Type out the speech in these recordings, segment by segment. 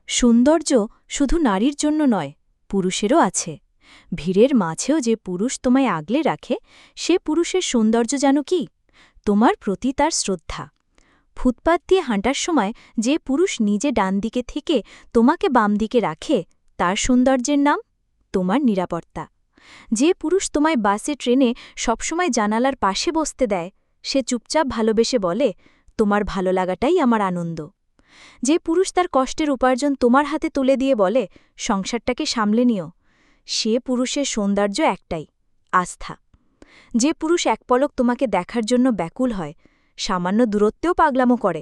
সৌন্দর্য শুধু নারীর জন্য নয়, পুরুষেরও আছে। ভিড়ের মাঝেও যে পুরুষ তোমায় আগলে রাখে, সে পুরুষের সৌন্দর্য জানো কি? তোমার প্রতি তার শ্রদ্ধা। ফুটপাত দিয়ে হাঁটার সময় যে পুরুষ নিজে ডান দিকে থেকে তোমাকে বাম দিকে রাখে, তার সৌন্দর্যের নাম তোমার নিরাপত্তা। যে পুরুষ তোমায় বাসে ট্রেনে সবসময় জানালার পাশে বসতে দেয়, সে চুপচাপ ভালোবেসে বলে, তোমার ভালো লাগাটাই আমার আনন্দ। যে পুরুষ তার কষ্টের উপার্জন তোমার হাতে তুলে দিয়ে বলে, সংসারটাকে সামলে নিও, সে পুরুষের সৌন্দর্য একটাই, আস্থা। যে পুরুষ এক পলক তোমাকে দেখার জন্য ব্যাকুল হয়, সামান্য দূরত্বেও পাগলামো করে,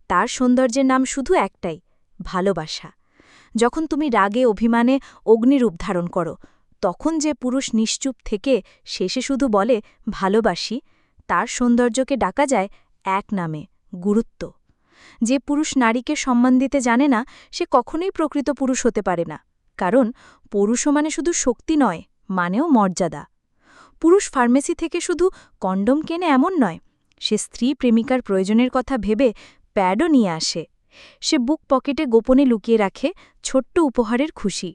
তার সৌন্দর্যের নাম শুধু একটাই, ভালোবাসা। যখন তুমি রাগে অভিমানে অগ্নিরূপ ধারণ করো, তখন যে পুরুষ নিশ্চুপ থেকে শেষে শুধু বলে ভালোবাসি, তার সৌন্দর্যকে ডাকা যায় এক নামে, গুরুত্ব। যে পুরুষ নারীকে সম্মান দিতে জানে না, সে কখনোই প্রকৃত পুরুষ হতে পারে না। কারণ পুরুষও মানে শুধু শক্তি নয়, মানেও মর্যাদা। পুরুষ ফার্মেসি থেকে শুধু কন্ডম কেনে এমন নয়, সে স্ত্রী প্রেমিকার প্রয়োজনের কথা ভেবে প্যাডও নিয়ে আসে। সে বুক পকেটে গোপনে লুকিয়ে রাখে ছোট্ট উপহারের খুশি।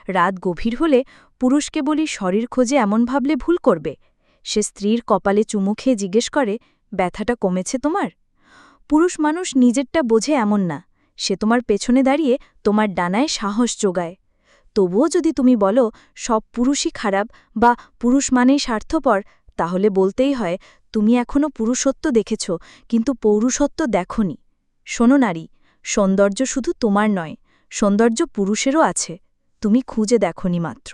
রাত গভীর হলে পুরুষকে বলি শরীর খোঁজে এমন ভাবলে ভুল করবে। সে স্ত্রীর কপালে চুমু খেয়ে জিজ্ঞেস করে, ব্যথাটা কমেছে তোমার? পুরুষ মানুষ নিজেরটা বোঝে এমন না, সে তোমার পেছনে দাঁড়িয়ে তোমার ডানায় সাহস যোগায়। তবুও যদি তুমি বলো সব পুরুষই খারাপ বা পুরুষ মানেই স্বার্থপর, তাহলে বলতেই হয়, তুমি এখনও পুরুষত্ব দেখেছ, কিন্তু পৌরুষত্ব দেখনি। শোনো নারী, সৌন্দর্য শুধু তোমার নয়, সৌন্দর্য পুরুষেরও আছে, তুমি খুঁজে দেখনি মাত্র।